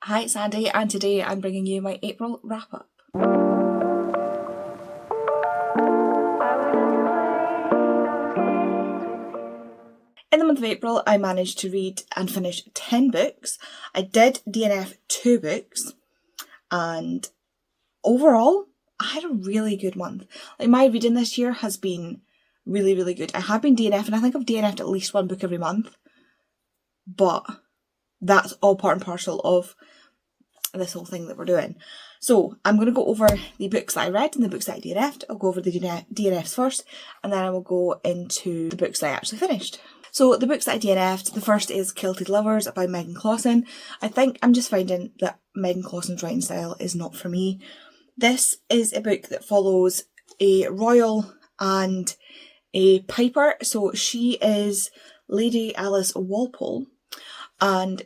Hi, it's Andy, and today I'm bringing you my April wrap-up. In the month of April, I managed to read and finish 10 books. I did DNF 2 books, and overall, I had a really good month. Like, my reading this year has been really, really good. I have been DNFing, I think I've DNF'd at least 1 book every month, but that's all part and parcel of this whole thing that we're doing. So I'm going to go over the books that I read and the books that I DNF'd. I'll go over the DNFs first, and then I will go into the books that I actually finished. So the books that I DNF'd, the first is Kilted Lovers by Megan Clausen. I think I'm just finding that Megan Clausen's writing style is not for me. This is a book that follows a royal and a piper. So she is Lady Alice Walpole, and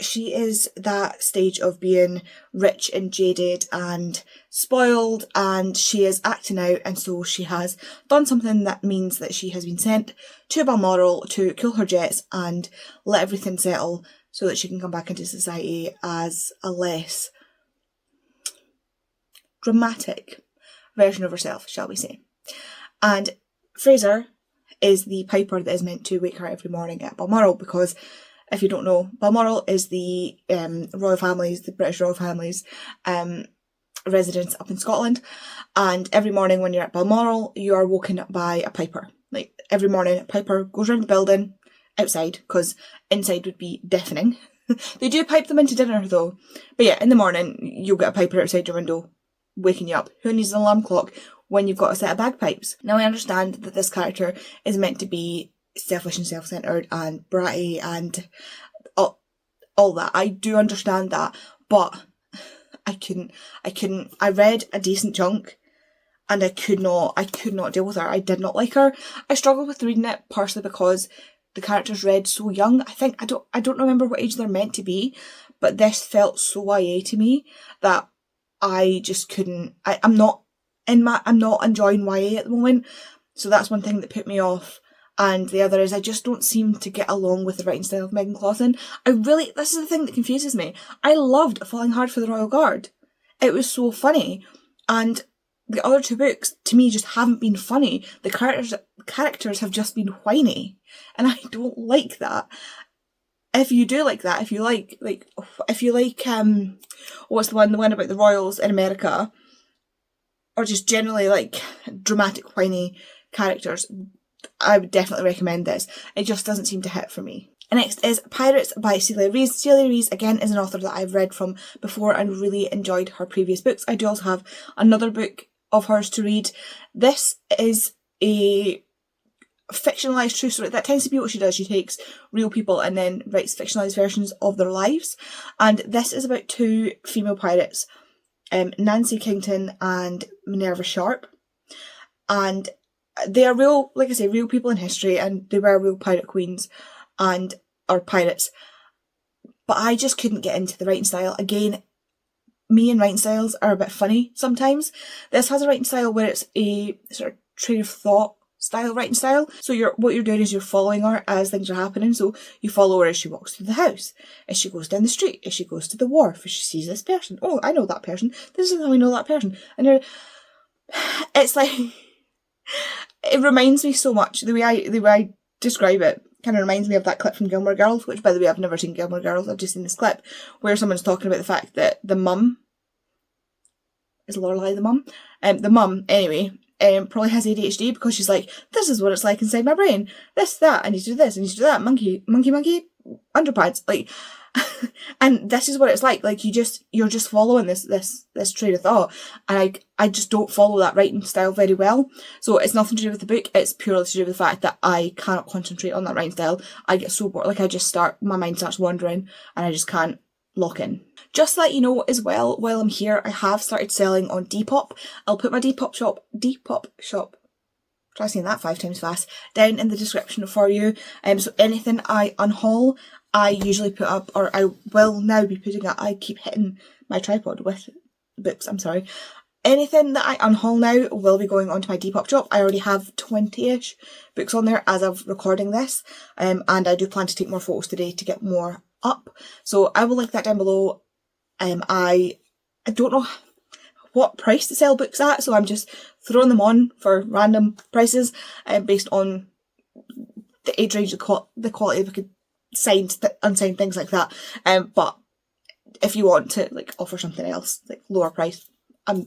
she is that stage of being rich and jaded and spoiled, and she is acting out, and so she has done something that means that she has been sent to Balmoral to cool her jets and let everything settle so that she can come back into society as a less dramatic version of herself, shall we say. And Fraser is the piper that is meant to wake her every morning at Balmoral, because if you don't know, Balmoral is the royal families, the British royal families' residence up in Scotland, and every morning when you're at Balmoral, you are woken up by a piper. Like, every morning, a piper goes around the building, outside, because inside would be deafening. They do pipe them into dinner though, but yeah, in the morning, you'll get a piper outside your window, waking you up. Who needs an alarm clock when you've got a set of bagpipes? Now, I understand that this character is meant to be selfish and self-centered and bratty and all that. I do understand that, but I couldn't. I read a decent chunk and I could not deal with her. I did not like her. I struggled with reading it partially because the characters read so young. I don't remember what age they're meant to be, but this felt so YA to me that I just couldn't. I'm not enjoying YA at the moment, so that's one thing that put me off. And the other is I just don't seem to get along with the writing style of Megan Clausen. This is the thing that confuses me. I loved Falling Hard for the Royal Guard. It was so funny. And the other 2 books, to me, just haven't been funny. The characters have just been whiny. And I don't like that. If you do like that, if you like, what's the one about the royals in America, or just generally like dramatic, whiny characters, I would definitely recommend this. It just doesn't seem to hit for me. And next is Pirates by Celia Rees. Celia Rees, again, is an author that I've read from before and really enjoyed her previous books. I do also have another book of hers to read. This is a fictionalised true story. That tends to be what she does. She takes real people and then writes fictionalised versions of their lives. And this is about 2 female pirates, Nancy Kington and Minerva Sharp. And they are real, like I say, real people in history, and they were real pirate queens or pirates. But I just couldn't get into the writing style. Again, me and writing styles are a bit funny sometimes. This has a writing style where it's a sort of train of thought style writing style. So what you're doing is you're following her as things are happening. So you follow her as she walks through the house, as she goes down the street, as she goes to the wharf, as she sees this person. Oh, I know that person. This is how I know that person. And it's like, it reminds me so much, the way I describe it kind of reminds me of that clip from Gilmore Girls, which, by the way, I've never seen Gilmore Girls, I've just seen this clip where someone's talking about the fact that the mum, is Lorelai the mum? The mum, anyway, probably has ADHD because she's like, this is what it's like inside my brain. This, that, I need to do this, I need to do that, monkey, underpads, like, and this is what it's like. Like, you're just following this train of thought, and I just don't follow that writing style very well. So it's nothing to do with the book, it's purely to do with the fact that I cannot concentrate on that writing style. I get so bored, like my mind starts wandering and I just can't lock in. Just to let you know as well, while I'm here, I have started selling on Depop. I'll put my Depop shop, try saying that 5 times fast, down in the description for you. So anything I unhaul, I usually put up, or I will now be putting up, I keep hitting my tripod with books, I'm sorry. Anything that I unhaul now will be going onto my Depop shop. I already have 20-ish books on there as of recording this, and I do plan to take more photos today to get more up. So I will link that down below. I don't know what price to sell books at, so I'm just throwing them on for random prices based on the age range, the quality of signed, unsigned, things like that. But if you want to like offer something else, like lower price, I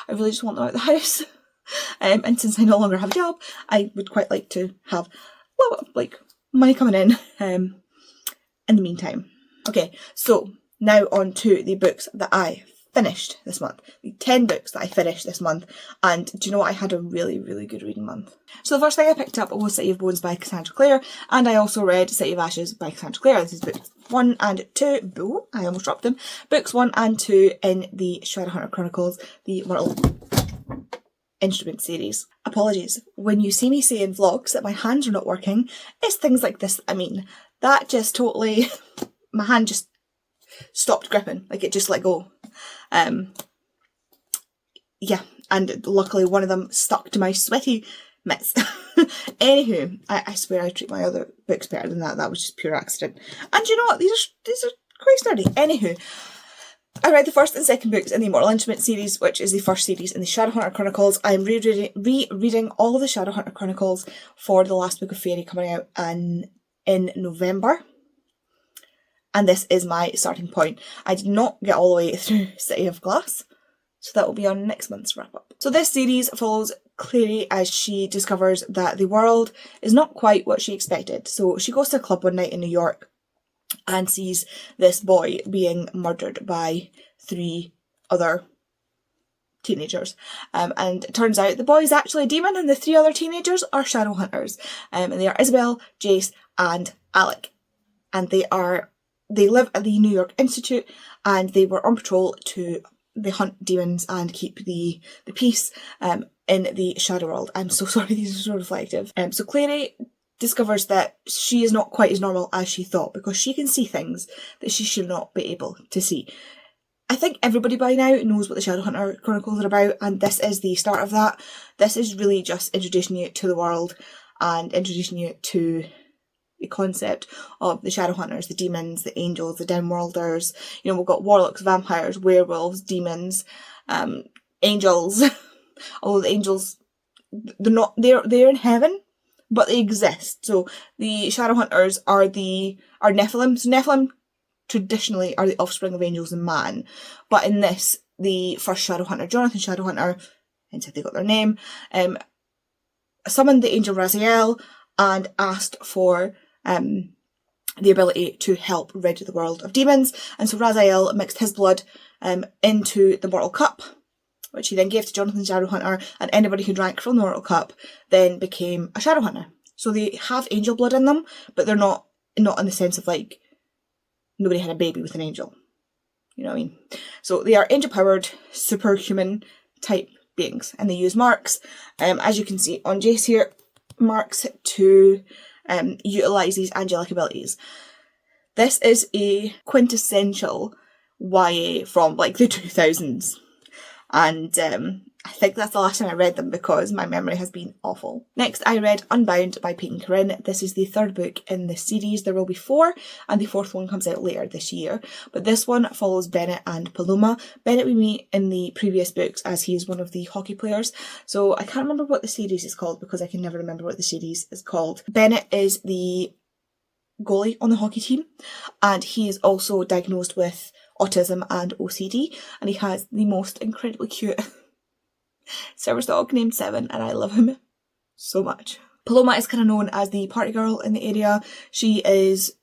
really just want them out of the house. And since I no longer have a job, I would quite like to have like money coming in the meantime. Okay, so now on to the books that I finished this month. The 10 books that I finished this month. And do you know what? I had a really, really good reading month. So the first thing I picked up was City of Bones by Cassandra Clare, and I also read City of Ashes by Cassandra Clare. This is books 1 and 2. Boo, I almost dropped them. Books 1 and 2 in the Shadowhunter Chronicles, the Mortal Instrument series. Apologies. When you see me say in vlogs that my hands are not working, it's things like this. I mean, that just totally, my hand just stopped gripping, like it just let go. Yeah, and luckily one of them stuck to my sweaty mitts. Anywho, I swear I treat my other books better than that. That was just pure accident. And you know what? These are quite sturdy. Anywho, I read the first and second books in the Mortal Instrument series, which is the first series in the Shadowhunter Chronicles. I am rereading all of the Shadowhunter Chronicles for the last book of Fairy coming out in November. And this is my starting point. I did not get all the way through City of Glass, so that will be on next month's wrap-up. So this series follows Clary as she discovers that the world is not quite what she expected. So she goes to a club one night in New York and sees this boy being murdered by 3 other teenagers. And it turns out the boy is actually a demon and the 3 other teenagers are Shadowhunters. And they are Isabel, Jace and Alec. And they live at the New York Institute, and they were on patrol to hunt demons and keep the peace in the shadow world. I'm so sorry, these are so reflective. So Clary discovers that she is not quite as normal as she thought, because she can see things that she should not be able to see. I think everybody by now knows what the Shadowhunter Chronicles are about, and this is the start of that. This is really just introducing you to the world and introducing you to the concept of the Shadowhunters, the demons, the angels, the Dimworlders. You know, we've got warlocks, vampires, werewolves, demons, angels. Although the angels, they're in heaven, but they exist. So the Shadowhunters are Nephilim. So Nephilim traditionally are the offspring of angels and man. But in this, the first Shadowhunter, Jonathan Shadowhunter, hence how they got their name, summoned the angel Raziel and asked for the ability to help rid the world of demons. And so Raziel mixed his blood into the Mortal Cup, which he then gave to Jonathan Shadowhunter, and anybody who drank from the Mortal Cup then became a Shadowhunter. So they have angel blood in them, but they're not in the sense of like nobody had a baby with an angel. You know what I mean? So they are angel-powered, superhuman type beings, and they use marks. As you can see on Jace here, marks to utilise these angelic abilities. This is a quintessential YA from like the 2000s, and I think that's the last time I read them because my memory has been awful. Next, I read Unbound by Peyton Corinne. This is the 3rd book in the series. There will be 4, and the 4th one comes out later this year. But this one follows Bennett and Paloma. Bennett we meet in the previous books as he is one of the hockey players. So I can't remember what the series is called because I can never remember what the series is called. Bennett is the goalie on the hockey team, and he is also diagnosed with autism and OCD, and he has the most incredibly cute service dog named Seven, and I love him so much. Paloma is kind of known as the party girl in the area. She is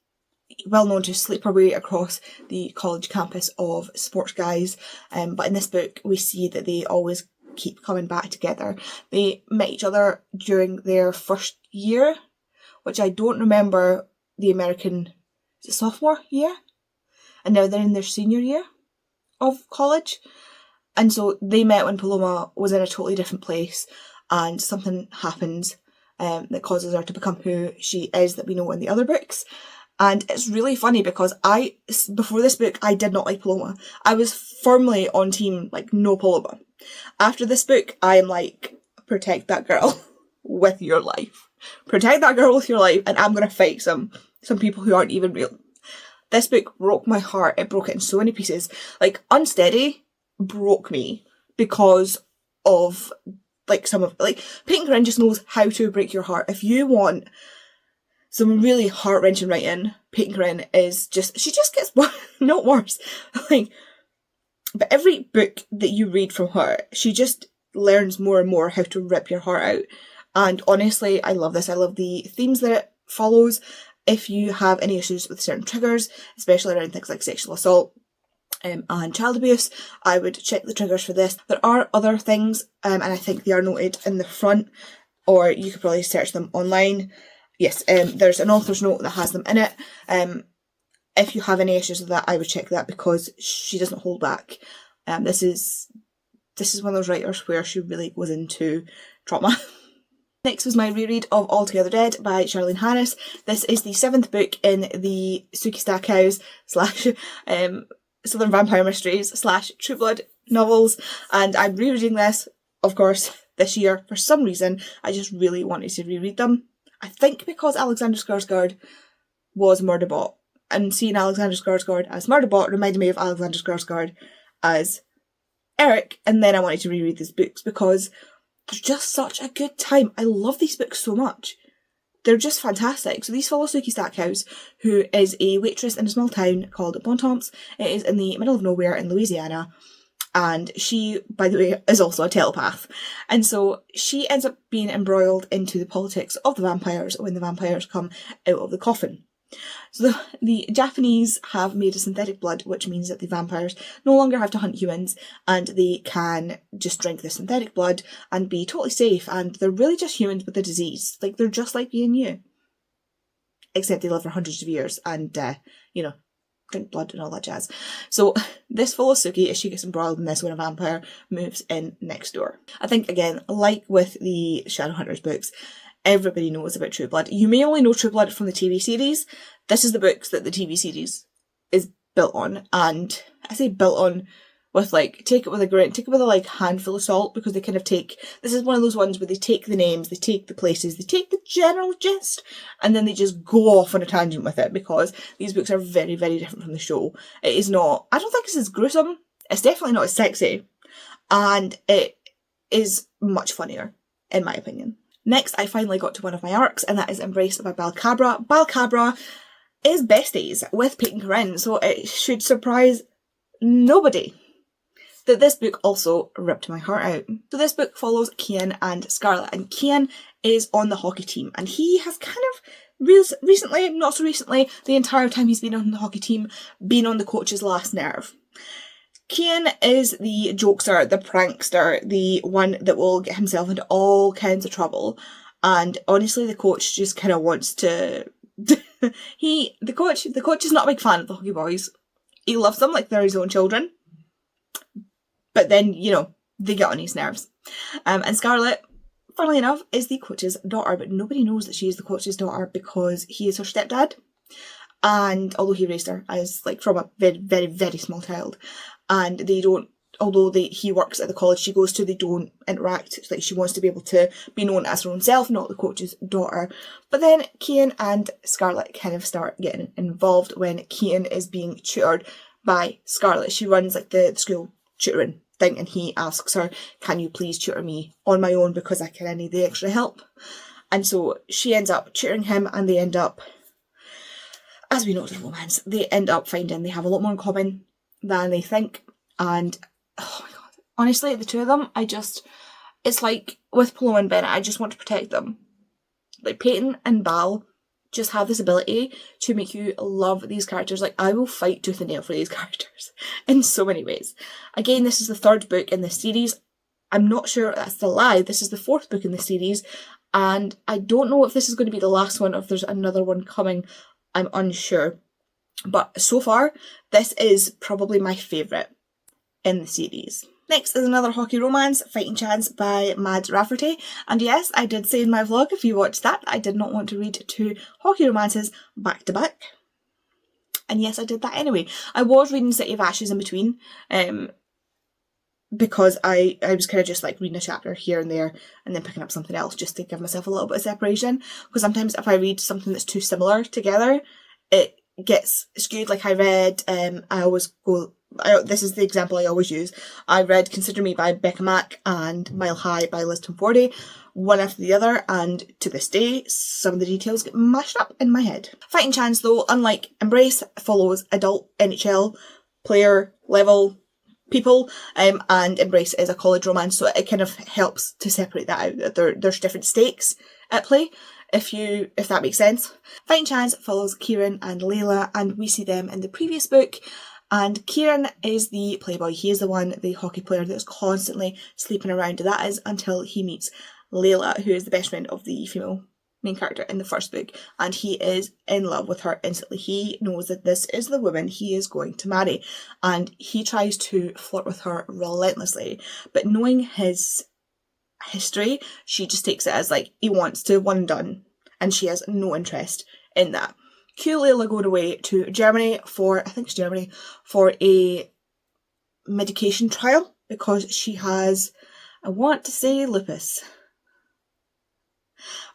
well known to sleep her way across the college campus of sports guys, but in this book we see that they always keep coming back together. They met each other during their first year, which I don't remember the American, is it sophomore year? And now they're in their senior year of college. And so they met when Paloma was in a totally different place, and something happens that causes her to become who she is that we know in the other books. And it's really funny because before this book, I did not like Paloma. I was firmly on team, like, no Paloma. After this book, I am like, protect that girl with your life. Protect that girl with your life, and I'm going to fight some people who aren't even real. This book broke my heart. It broke it in so many pieces. Like, Unsteady broke me because of, like, some of, like, Peyton Corinne just knows how to break your heart. If you want some really heart-wrenching writing, Peyton Corinne is just, she just gets not worse. Like, but every book that you read from her, she just learns more and more how to rip your heart out. And honestly, I love this. I love the themes that it follows. If you have any issues with certain triggers, especially around things like sexual assault and child abuse, I would check the triggers for this. There are other things, and I think they are noted in the front, or you could probably search them online. Yes, there's an author's note that has them in it. If you have any issues with that, I would check that, because she doesn't hold back. This is one of those writers where she really goes into trauma. Next was my reread of Altogether Dead by Charlene Harris. This is the 7th book in the Sookie Stackhouse / Southern Vampire Mysteries / True Blood novels, and I'm rereading this, of course, this year. For some reason, I just really wanted to reread them. I think because Alexander Skarsgård was Murderbot, and seeing Alexander Skarsgård as Murderbot reminded me of Alexander Skarsgård as Eric, and then I wanted to reread these books because they're just such a good time. I love these books so much. They're just fantastic. So these follow Sookie Stackhouse, who is a waitress in a small town called Bontemps. It is in the middle of nowhere in Louisiana. And she, by the way, is also a telepath. And so she ends up being embroiled into the politics of the vampires when the vampires come out of the coffin. So the Japanese have made a synthetic blood, which means that the vampires no longer have to hunt humans, and they can just drink the synthetic blood and be totally safe, and they're really just humans with a disease. Like, they're just like being you. Except they live for hundreds of years and, drink blood and all that jazz. So this follows Sookie as she gets embroiled in this when a vampire moves in next door. I think, again, like with the Shadowhunters books, everybody knows about True Blood. You may only know True Blood from the TV series. This is the books that the TV series is built on. And I say built on with, like, take it with a handful of salt, because they kind of take, this is one of those ones where they take the names, they take the places, they take the general gist, and then they just go off on a tangent with it, because these books are very, very different from the show. It is not, I don't think it's as gruesome. It's definitely not as sexy. And it is much funnier, in my opinion. Next, I finally got to one of my arcs, and that is Embraced by Balcabra. Balcabra is besties with Peyton Corinne, so it should surprise nobody that this book also ripped my heart out. So this book follows Kian and Scarlett, and Kian is on the hockey team, and he has kind of recently, not so recently, the entire time he's been on the hockey team, been on the coach's last nerve. Kian is the jokester, the prankster, the one that will get himself into all kinds of trouble. And honestly, the coach just kind of wants to... The coach is not a big fan of the hockey boys. He loves them like they're his own children. But then, they get on his nerves. And Scarlett, funnily enough, is the coach's daughter, but nobody knows that she is the coach's daughter because he is her stepdad. And although he raised her as, from a very, very, very small child, and they don't, although he works at the college she goes to, they don't interact. It's like she wants to be able to be known as her own self, not the coach's daughter. But then Kian and Scarlett kind of start getting involved when Kian is being tutored by Scarlett. She runs the school tutoring thing, and he asks her, can you please tutor me on my own because I kind of need the extra help. And so she ends up tutoring him, and they end up, as we know with romance, they end up finding they have a lot more in common than they think. And oh my god, honestly, the two of them, it's like with Polo and Bennett, I just want to protect them. Like, Peyton and Bal just have this ability to make you love these characters. Like, I will fight tooth and nail for these characters in so many ways. Again, this is the 3rd book in the series. I'm not sure that's a lie. This is the 4th book in the series, and I don't know if this is going to be the last one or if there's another one coming. I'm unsure. But so far, this is probably my favourite in the series. Next is another hockey romance, Fighting Chance by Mads Rafferty. And yes, I did say in my vlog, if you watched that, I did not want to read 2 hockey romances back to back. And yes, I did that anyway. I was reading City of Ashes in between, because I was kind of just reading a chapter here and there and then picking up something else just to give myself a little bit of separation. Because sometimes if I read something that's too similar together, it gets skewed. Like I read, this is the example I always use. I read Consider Me by Becca Mack and Mile High by Liz Tomfordy, one after the other, and to this day, some of the details get mashed up in my head. Fighting Chance, though, unlike Embrace, follows adult NHL player level people, and Embrace is a college romance, so it kind of helps to separate that out. There's different stakes at play, if that makes sense. Fighting Chance follows Kieran and Layla, and we see them in the previous book. And Kieran is the playboy. He is the hockey player that's constantly sleeping around. That is until he meets Layla, who is the best friend of the female main character in the first book. And he is in love with her instantly. He knows that this is the woman he is going to marry. And he tries to flirt with her relentlessly. But knowing his history, she just takes it as like he wants to one and done. And she has no interest in that. Cue Layla going away to Germany for a medication trial because she has, I want to say, lupus.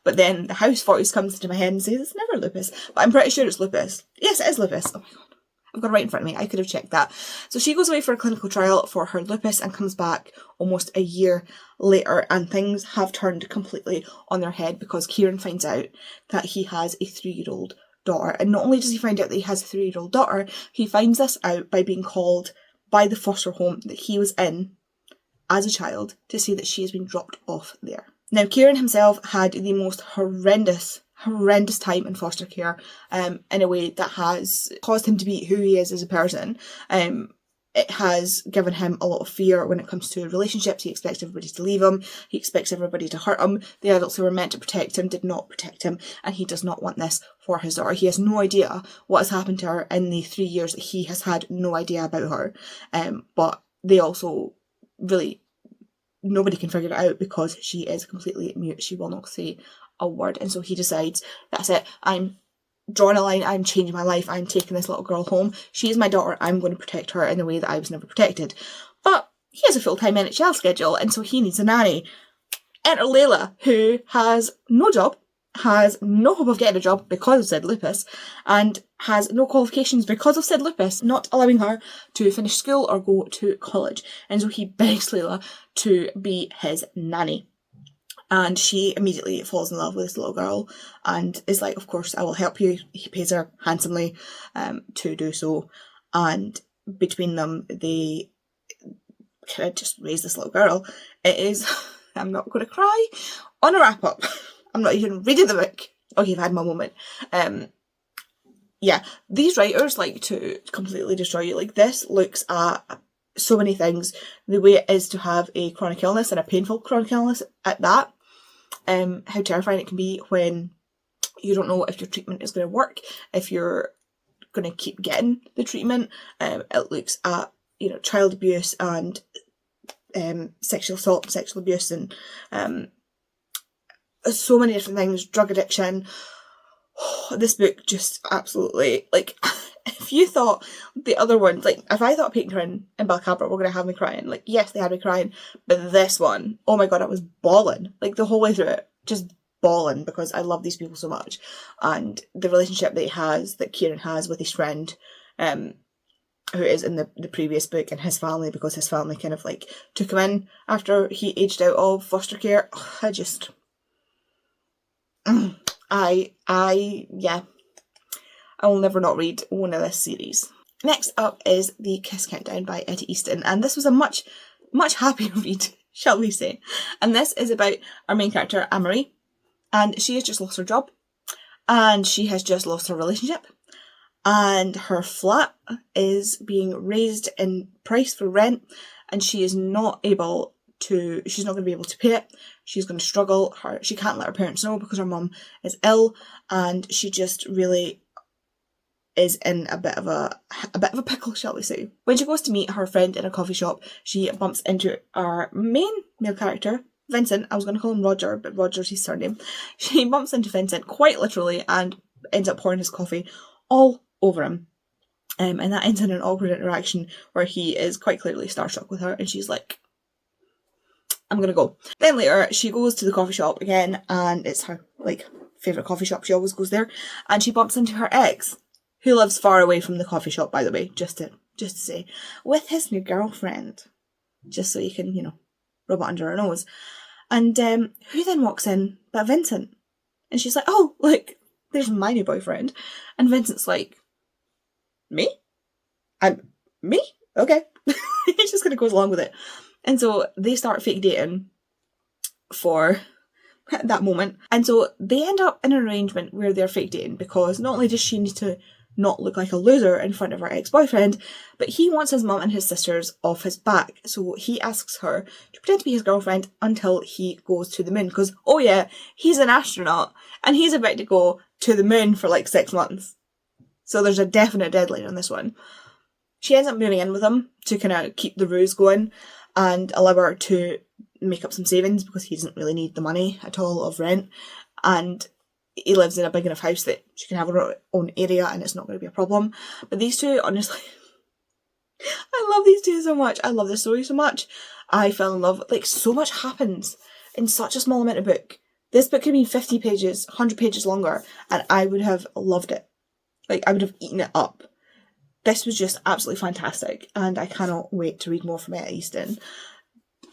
But then the house voice comes into my head and says it's never lupus, but I'm pretty sure it's lupus. Yes, it is lupus. Oh my god. I've got it right in front of me. I could have checked that. So she goes away for a clinical trial for her lupus and comes back almost a year later, and things have turned completely on their head because Kieran finds out that he has a 3-year-old daughter. And not only does he find out that he has a 3-year-old daughter, he finds this out by being called by the foster home that he was in as a child to say that she has been dropped off there. Now, Kieran himself had the most horrendous time in foster care, in a way that has caused him to be who he is as a person. It has given him a lot of fear when it comes to relationships. He expects everybody to leave him. He expects everybody to hurt him. The adults who were meant to protect him did not protect him, and he does not want this for his daughter. He has no idea what has happened to her in the 3 years that he has had no idea about her. But they also really, nobody can figure it out because she is completely mute. She will not say a word. And so he decides, that's it, I'm drawing a line, I'm changing my life, I'm taking this little girl home. She is my daughter, I'm going to protect her in the way that I was never protected. But he has a full-time NHL schedule, and so he needs a nanny. Enter Layla, who has no job, has no hope of getting a job because of said lupus, and has no qualifications because of said lupus, not allowing her to finish school or go to college. And so he begs Layla to be his nanny. And she immediately falls in love with this little girl and is like, of course, I will help you. He pays her handsomely to do so. And between them, they kind of just raise this little girl. It is, I'm not going to cry, on a wrap-up. I'm not even reading the book. Okay, I've had my moment. Yeah, these writers like to completely destroy you. Like, this looks at so many things. The way it is to have a chronic illness, and a painful chronic illness at that. How terrifying it can be when you don't know if your treatment is going to work, if you're going to keep getting the treatment. It looks at, child abuse and sexual assault, sexual abuse, and so many different things, drug addiction. This book just absolutely, like, if you thought the other ones, like, if I thought Pinkerton and Balcabra were going to have me crying, like, yes, they had me crying, but this one, oh my god, I was bawling, like, the whole way through it, just bawling, because I love these people so much, and the relationship that Kieran has with his friend, who is in the previous book, and his family, because his family kind of, like, took him in after he aged out of foster care. I will never not read one of this series. Next up is The Kiss Countdown by Eddie Easton, and this was a much happier read, shall we say. And this is about our main character, Amory, and she has just lost her job, and she has just lost her relationship, and her flat is being raised in price for rent, and she's not going to be able to pay it. She's going to struggle. She can't let her parents know because her mum is ill, and she just really is in a bit of a pickle, shall we say. When she goes to meet her friend in a coffee shop, she bumps into our main male character, Vincent. I was going to call him Roger, but Roger's his surname. She bumps into Vincent quite literally and ends up pouring his coffee all over him. And that ends in an awkward interaction where he is quite clearly starstruck with her, and she's like, I'm going to go. Then later, she goes to the coffee shop again, and it's her, like, favourite coffee shop. She always goes there. And she bumps into her ex, who lives far away from the coffee shop, by the way, just to say, with his new girlfriend, just so you can, you know, rub it under her nose. And who then walks in but Vincent? And she's like, oh, look, there's my new boyfriend. And Vincent's like, me? Me? Okay. He just kind of goes along with it. And so they start fake dating for that moment. And so they end up in an arrangement where they're fake dating because not only does she need to not look like a loser in front of her ex-boyfriend, but he wants his mum and his sisters off his back. So he asks her to pretend to be his girlfriend until he goes to the moon. Because, oh yeah, he's an astronaut and he's about to go to the moon for like 6 months. So there's a definite deadline on this one. She ends up moving in with him to kind of keep the ruse going and allow her to make up some savings because he doesn't really need the money at all of rent. And he lives in a big enough house that she can have her own area and it's not going to be a problem. But these two, honestly, I love these two so much. I love this story so much. I fell in love. Like, so much happens in such a small amount of book. This book could be 50 pages, 100 pages longer, and I would have loved it. Like, I would have eaten it up. This was just absolutely fantastic, and I cannot wait to read more from it at Easton.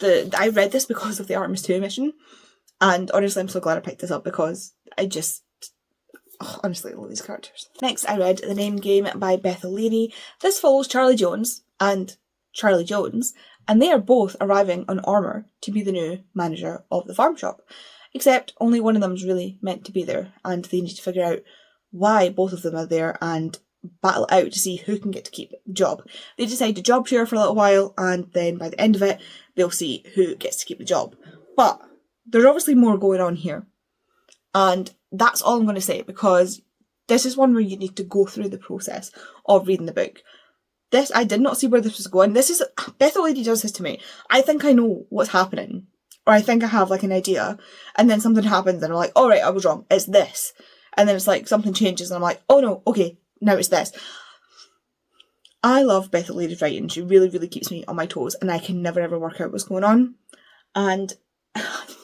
I read this because of the Artemis 2 mission, and honestly I'm so glad I picked this up because I just, honestly love these characters. Next I read The Name Game by Beth O'Leary. This follows Charlie Jones, and they are both arriving on armour to be the new manager of the farm shop. Except only one of them is really meant to be there, and they need to figure out why both of them are there and battle it out to see who can get to keep the job. They decide to job share for a little while, and then by the end of it, they'll see who gets to keep the job. But there's obviously more going on here. And that's all I'm going to say, because this is one where you need to go through the process of reading the book. This, I did not see where this was going. Beth O'Leary does this to me. I think I know what's happening. Or I think I have like an idea. And then something happens and I'm like, all right, I was wrong. It's this. And then it's like something changes and I'm like, oh no, okay, now it's this. I love Beth O'Leary's writing. She really, really keeps me on my toes and I can never ever work out what's going on. And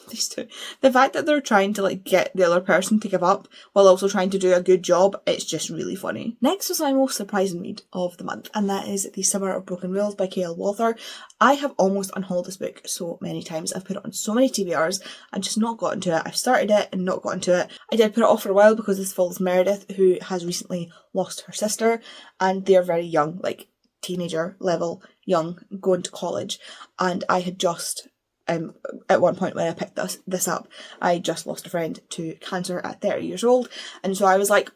these two, the fact that they're trying to like get the other person to give up while also trying to do a good job, it's just really funny. Next was my most surprising read of the month, and that is The Summer of Broken Rules by K.L. Walther. I have almost unhauled this book so many times. I've put it on so many TBRs and just not gotten to it. I've started it and not gotten to it. I did put it off for a while because this follows Meredith, who has recently lost her sister, and they're very young, like teenager level young, going to college, and I had just at one point when I picked this up, I just lost a friend to cancer at 30 years old, and so I was like,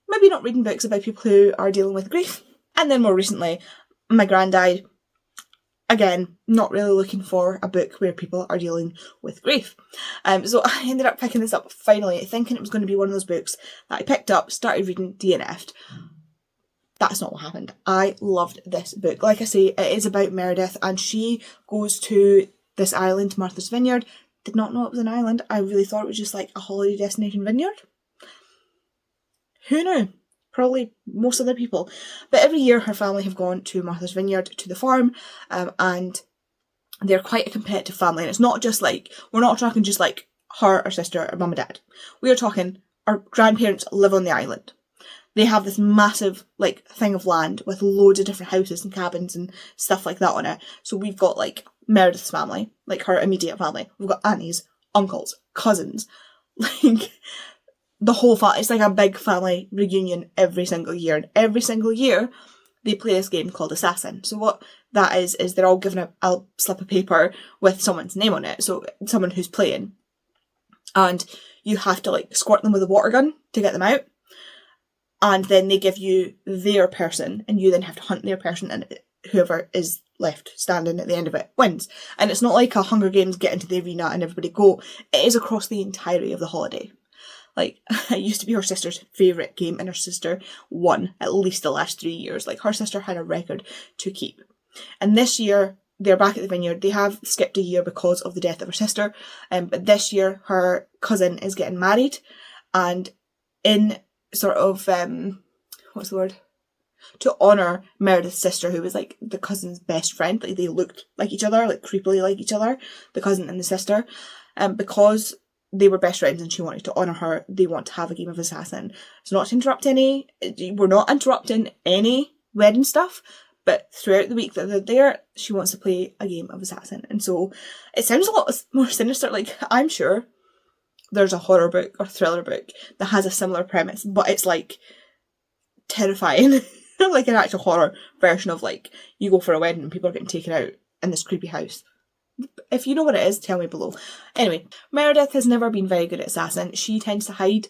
maybe not reading books about people who are dealing with grief. And then more recently, my gran died. Again, not really looking for a book where people are dealing with grief. So I ended up picking this up finally, thinking it was going to be one of those books that I picked up, started reading, DNF'd. That's not what happened. I loved this book. Like I say, it is about Meredith, and she goes to this island, Martha's Vineyard. Did not know it was an island. I really thought it was just like a holiday destination vineyard. Who knew? Probably most other people. But every year her family have gone to Martha's Vineyard, to the farm, and they're quite a competitive family. And it's not just like, we're not talking just like her, her sister, or mum and dad. We are talking, our grandparents live on the island. They have this massive like thing of land with loads of different houses and cabins and stuff like that on it. So we've got like Meredith's family, like her immediate family. We've got aunties, uncles, cousins, like the whole family. It's like a big family reunion every single year. And every single year they play this game called Assassin. So what that is they're all given a slip of paper with someone's name on it. So someone who's playing. And you have to like squirt them with a water gun to get them out. And then they give you their person, and you then have to hunt their person, and whoever is left standing at the end of it wins. And it's not like a Hunger Games, get into the arena and everybody go. It is across the entirety of the holiday. Like, it used to be her sister's favourite game, and her sister won at least the last 3 years. Like, her sister had a record to keep. And this year, they're back at the vineyard. They have skipped a year because of the death of her sister. But this year, her cousin is getting married, and in sort of, what's the word? To honour Meredith's sister, who was like the cousin's best friend. Like, they looked like each other, like creepily like each other, the cousin and the sister. Because they were best friends and she wanted to honour her. They want to have a game of Assassin. It's not to interrupt we're not interrupting any wedding stuff, but throughout the week that they're there, she wants to play a game of Assassin. And so it sounds a lot more sinister. Like, I'm sure there's a horror book or thriller book that has a similar premise, but it's like terrifying. Like an actual horror version of like, you go for a wedding and people are getting taken out in this creepy house. If you know what it is, tell me below. Anyway, Meredith has never been very good at Assassin. She tends to hide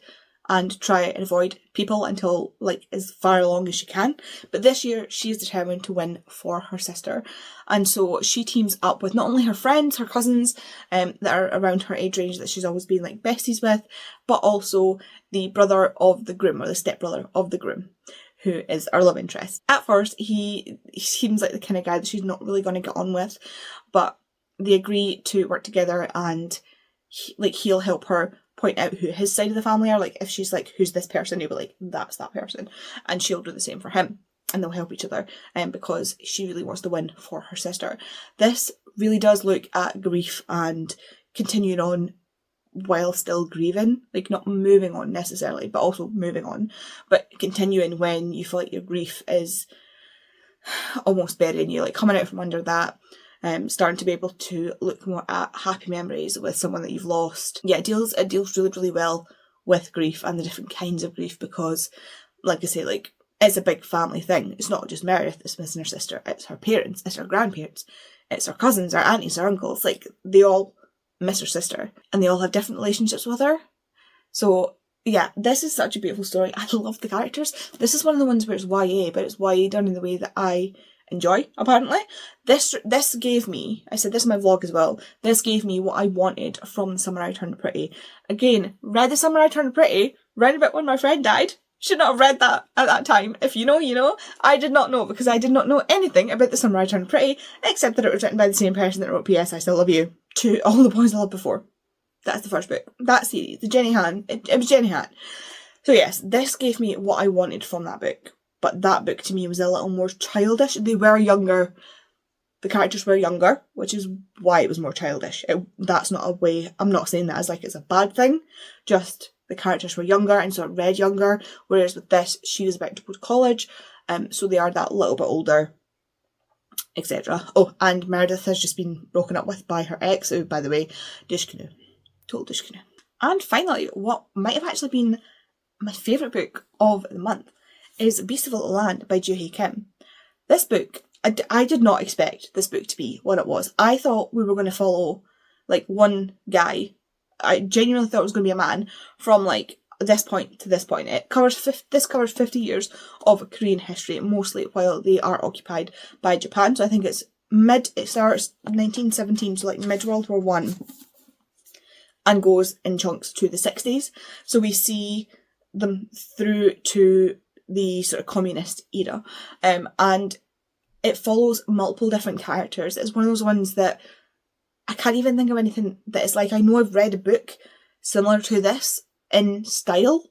and try and avoid people until like as far along as she can. But this year she is determined to win for her sister. And so she teams up with not only her friends, her cousins that are around her age range that she's always been like besties with, but also the brother of the groom, or the stepbrother of the groom, who is our love interest. At first, he seems like the kind of guy that she's not really going to get on with, but they agree to work together, and he'll help her point out who his side of the family are. Like, if she's like, who's this person, he'll be like, that's that person. And she'll do the same for him. And they'll help each other because she really wants to win for her sister. This really does look at grief and continuing on while still grieving. Like, not moving on necessarily, but also moving on. But continuing when you feel like your grief is almost burying you, like coming out from under that. Starting to be able to look more at happy memories with someone that you've lost. Yeah, it deals really, really well with grief and the different kinds of grief because, like I say, like, it's a big family thing. It's not just Meredith that's missing her sister. It's her parents, it's her grandparents, it's her cousins, her aunties, her uncles. Like, they all miss her sister and they all have different relationships with her. So, yeah, this is such a beautiful story. I love the characters. This is one of the ones where it's YA, but it's YA done in the way that I enjoy, apparently. This gave me, I said this in my vlog as well, this gave me what I wanted from The Summer I Turned Pretty. Again, read The Summer I Turned Pretty, read about when my friend died. Should not have read that at that time. If you know, you know. I did not know, because I did not know anything about The Summer I Turned Pretty, except that it was written by the same person that wrote P.S. I Still Love You, to All the Boys I Loved Before. That's the first book. That series, the Jenny Han, it was Jenny Han. So yes, this gave me what I wanted from that book. But that book to me was a little more childish. They were younger. The characters were younger, which is why it was more childish. That's not a way, I'm not saying that as like it's a bad thing. Just the characters were younger and so it read younger. Whereas with this, she was about to go to college. So they are that little bit older, etc. Oh, and Meredith has just been broken up with by her ex, who, by the way, douche canoe. Total douche canoe. And finally, what might have actually been my favourite book of the month is Beast of Little Land by Joo-Hae Kim. This book, I did not expect this book to be what it was. I thought we were going to follow like one guy. I genuinely thought it was going to be a man from like this point to this point. This covers 50 years of Korean history, mostly while they are occupied by Japan. So I think it starts 1917, so like mid World War One, and goes in chunks to the 60s. So we see them through to the sort of communist era, and it follows multiple different characters. It's one of those ones that I can't even think of anything that is like, I know I've read a book similar to this in style,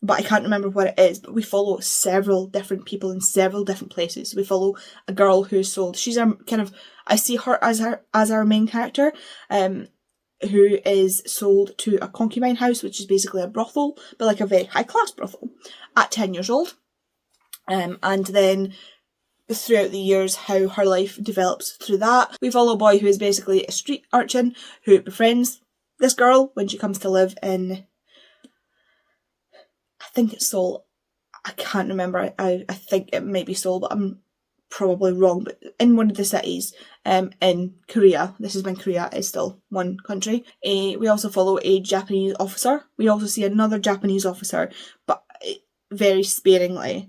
but I can't remember what it is. But we follow several different people in several different places. We follow a girl who's sold, she's our kind of, I see her as our main character, who is sold to a concubine house, which is basically a brothel, but like a very high-class brothel, at 10 years old. And then throughout the years, how her life develops through that. We follow a boy who is basically a street urchin who befriends this girl when she comes to live in, I think it's Seoul. I can't remember. I think it might be Seoul, but I'm probably wrong, but in one of the cities in Korea. This is when Korea is still one country. We also follow a Japanese officer. We also see another Japanese officer, but very sparingly.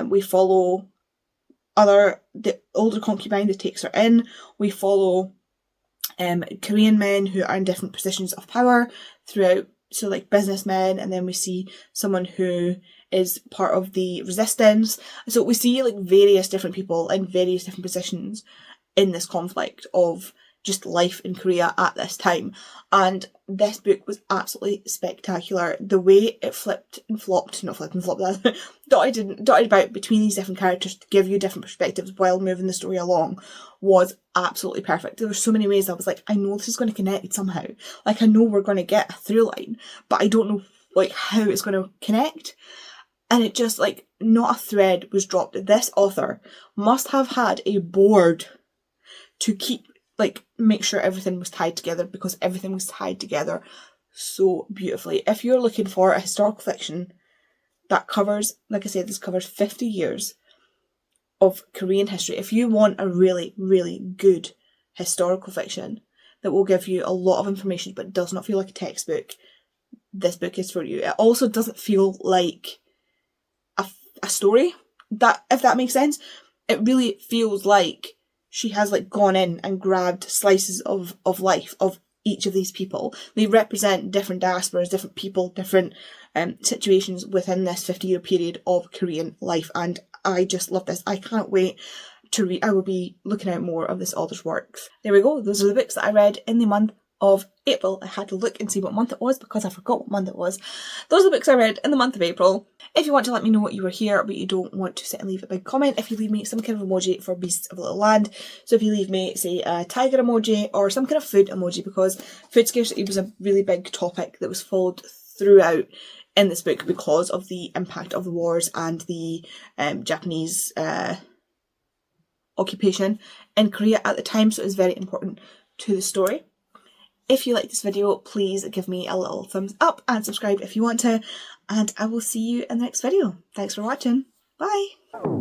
We follow the older concubine that takes her in. We follow Korean men who are in different positions of power throughout, so like businessmen, and then we see someone who is part of the resistance. So we see like various different people in various different positions in this conflict of just life in Korea at this time. And this book was absolutely spectacular. The way it dotted about between these different characters to give you different perspectives while moving the story along was absolutely perfect. There were so many ways I was like, I know this is going to connect somehow. Like, I know we're going to get a through line, but I don't know like how it's going to connect. And it just, like, not a thread was dropped. This author must have had a board to keep, like, make sure everything was tied together, because everything was tied together so beautifully. If you're looking for a historical fiction that covers, like I said, this covers 50 years of Korean history. If you want a really, really good historical fiction that will give you a lot of information but does not feel like a textbook, this book is for you. It also doesn't feel like a story, that, if that makes sense. It really feels like she has like gone in and grabbed slices of life of each of these people. They represent different diasporas, different people, different situations within this 50-year period of Korean life, and I just love this. I can't wait to read. I will be looking out more of this author's works. There we go. Those are the books that I read in the month of April. I had to look and see what month it was because I forgot what month it was. Those are the books I read in the month of April. If you want to let me know what you were here but you don't want to sit and leave a big comment, if you leave me some kind of emoji for Beasts of Little Land, so if you leave me, say, a tiger emoji or some kind of food emoji, because food scarcity was a really big topic that was followed throughout in this book because of the impact of the wars and the Japanese occupation in Korea at the time, so it was very important to the story. If you like this video, please give me a little thumbs up and subscribe if you want to, and I will see you in the next video. Thanks for watching. Bye!